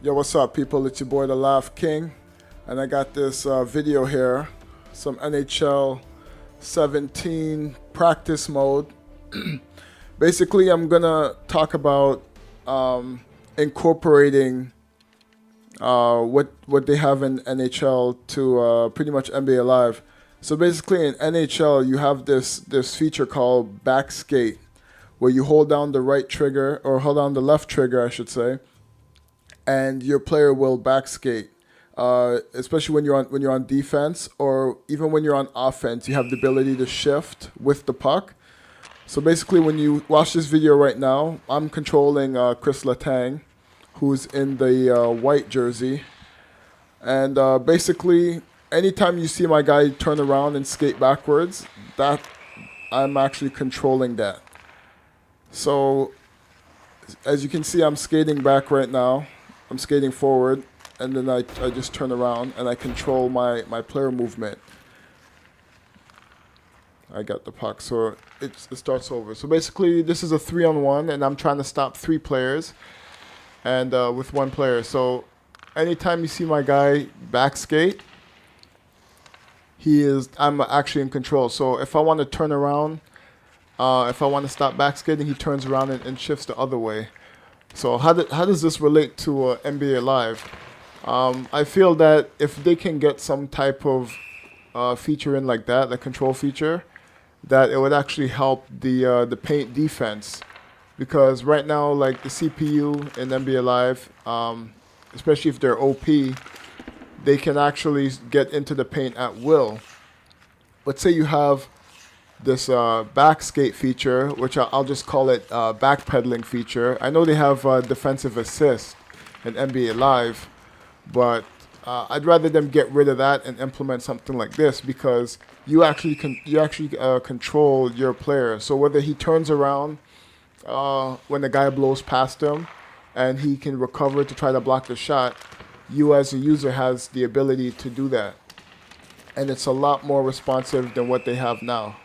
Yo, what's up, people? It's your boy, the Laugh King, and I got this video here, some NHL 17 practice mode. Basically, I'm gonna talk about incorporating what they have in NHL to pretty much NBA Live. So basically, in NHL, you have this feature called back skate, where you hold down the right trigger or hold down the left trigger, I should say, and your player will back skate. Especially when you're on defense, or even when you're on offense, you have the ability to shift with the puck. So basically, when you watch this video right now, I'm controlling Chris Letang, who's in the white jersey, and basically, anytime you see my guy turn around and skate backwards, that I'm actually controlling that. So as you can see, I'm skating back right now. I'm skating forward, and then I just turn around and I control my player movement. I got the puck, so it starts over. So basically, this is a 3-on-1, and I'm trying to stop 3 players, and with 1 player. So anytime you see my guy back skate, I'm actually in control. So if I want to turn around, if I want to stop back skating, he turns around and shifts the other way. So how does this relate to NBA Live? I feel that if they can get some type of feature in like that, the control feature, that it would actually help the paint defense, because right now, like the CPU in NBA Live, especially if they're OP, they can actually get into the paint at will. Let's say you have this back skate feature, which I'll just call it back peddling feature. I know they have defensive assist in NBA Live, but I'd rather them get rid of that and implement something like this, because you actually control your player. So whether he turns around when the guy blows past him and he can recover to try to block the shot, you as a user has the ability to do that, and it's a lot more responsive than what they have now.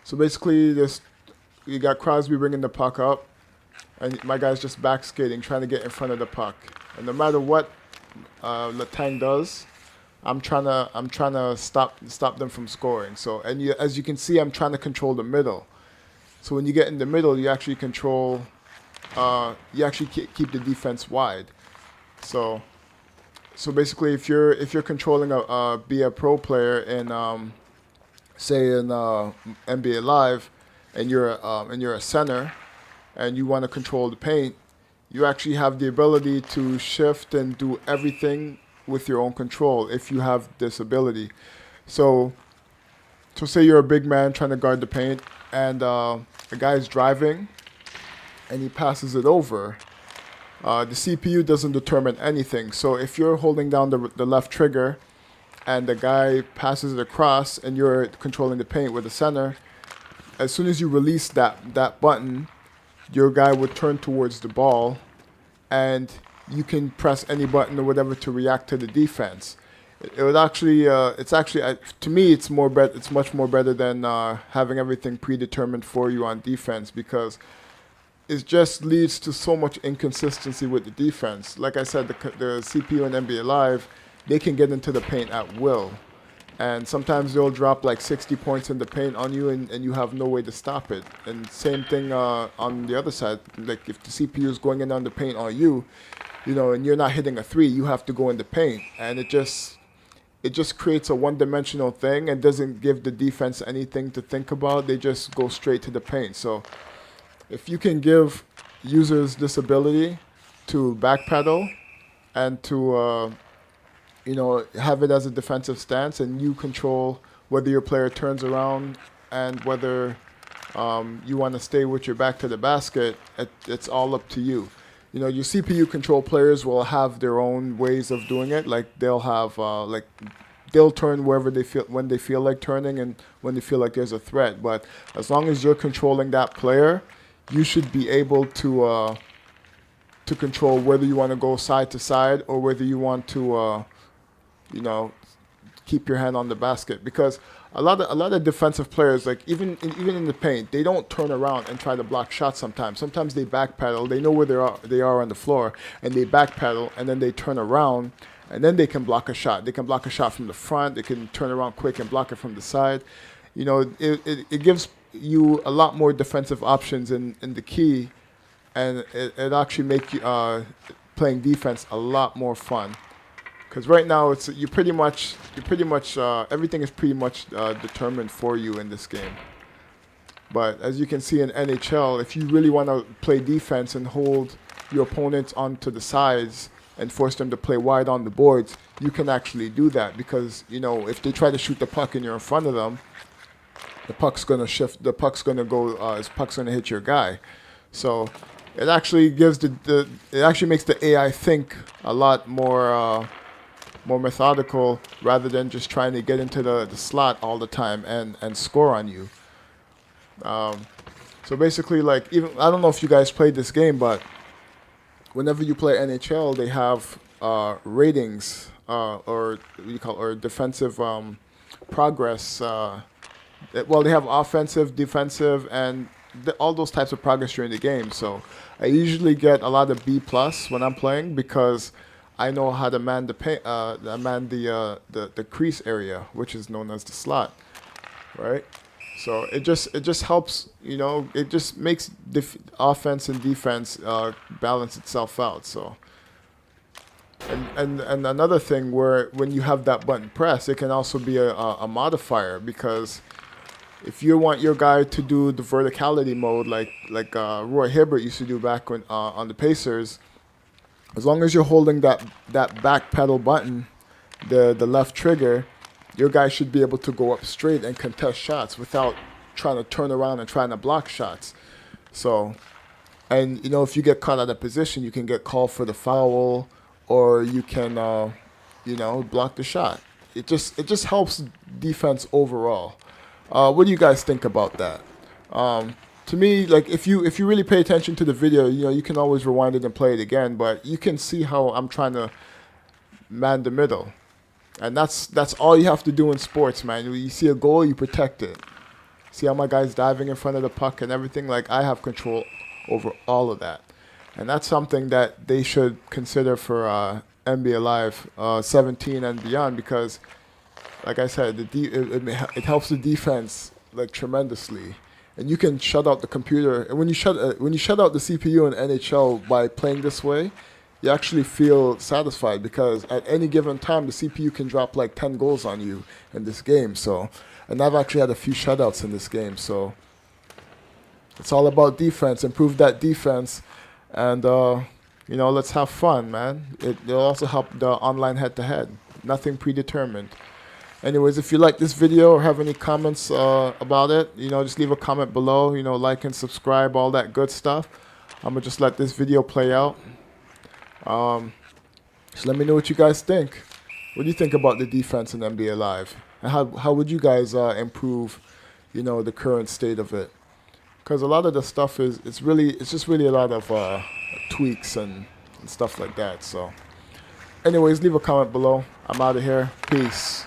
So basically, you got Crosby bringing the puck up, and my guy's just back skating, trying to get in front of the puck. And no matter what Letang does, I'm trying to stop them from scoring. So as you can see, I'm trying to control the middle. So when you get in the middle, you actually control, keep the defense wide. So basically, if you're controlling be a pro player in say in NBA Live, and you're a center, and you want to control the paint, you actually have the ability to shift and do everything with your own control if you have this ability. So say you're a big man trying to guard the paint, and a guy's driving, and he passes it over. The CPU doesn't determine anything. So if you're holding down the left trigger, and the guy passes it across, and you're controlling the paint with the center, as soon as you release that button, your guy would turn towards the ball, and you can press any button or whatever to react to the defense. It would actually, to me, it's much more better than having everything predetermined for you on defense, because it just leads to so much inconsistency with the defense. Like I said, the CPU in NBA Live, they can get into the paint at will. And sometimes they'll drop like 60 points in the paint on you, and you have no way to stop it. And same thing on the other side. Like if the CPU is going in on the paint on you, and you're not hitting a 3, you have to go in the paint. And it just creates a one-dimensional thing and doesn't give the defense anything to think about. They just go straight to the paint. So if you can give users this ability to backpedal and to have it as a defensive stance, and you control whether your player turns around and whether you want to stay with your back to the basket, it's all up to you. Your CPU control players will have their own ways of doing it. Like they'll have they'll turn wherever when they feel like turning, and when they feel like there's a threat. But as long as you're controlling that player, you should be able to control whether you want to go side to side or whether you want to keep your hand on the basket. Because a lot of defensive players, like even in the paint, they don't turn around and try to block shots sometimes. Sometimes they backpedal. They know where they are on the floor, and they backpedal, and then they turn around, and then they can block a shot. They can block a shot from the front. They can turn around quick and block it from the side. It gives you a lot more defensive options in the key, and it actually make you playing defense a lot more fun. Because right now you're pretty much everything is pretty much determined for you in this game. But as you can see in NHL, if you really want to play defense and hold your opponents onto the sides and force them to play wide on the boards, you can actually do that. Because if they try to shoot the puck and you're in front of them, the puck's gonna shift. The puck's gonna go. His puck's gonna hit your guy. So it actually gives it actually makes the AI think a lot more methodical, rather than just trying to get into the slot all the time and score on you. So basically, like, even I don't know if you guys played this game, but whenever you play NHL, they have ratings or what do you call it, or defensive progress. Well, they have offensive, defensive, and all those types of progress during the game. So I usually get a lot of B+ when I'm playing, because I know how to man the crease area, which is known as the slot, right? So it just helps, it just makes offense and defense balance itself out. So and another thing, where when you have that button press, it can also be a modifier, because if you want your guy to do the verticality mode, like Roy Hibbert used to do back when on the Pacers, as long as you're holding that back pedal button, the left trigger, your guy should be able to go up straight and contest shots without trying to turn around and trying to block shots. So, and if you get caught out of position, you can get called for the foul, or you can block the shot. It just helps defense overall. What do you guys think about that? To me, like, if you really pay attention to the video, you can always rewind it and play it again. But you can see how I'm trying to man the middle, and that's all you have to do in sports, man. When you see a goal, you protect it. See how my guy's diving in front of the puck and everything? Like, I have control over all of that, and that's something that they should consider for NBA Live 17 and beyond, because, like I said, it helps the defense like tremendously. And you can shut out the computer. And when you shut out the CPU in NHL by playing this way, you actually feel satisfied, because at any given time the CPU can drop like 10 goals on you in this game. So, and I've actually had a few shutouts in this game. So it's all about defense. Improve that defense, and let's have fun, man. It'll also help the online head-to-head. Nothing predetermined. Anyways, if you like this video or have any comments about it, just leave a comment below. Like and subscribe, all that good stuff. I'm gonna just let this video play out. Just let me know what you guys think. What do you think about the defense in NBA Live? And how would you guys improve, the current state of it? Because a lot of the stuff it's just really a lot of tweaks and stuff like that. So, anyways, leave a comment below. I'm out of here. Peace.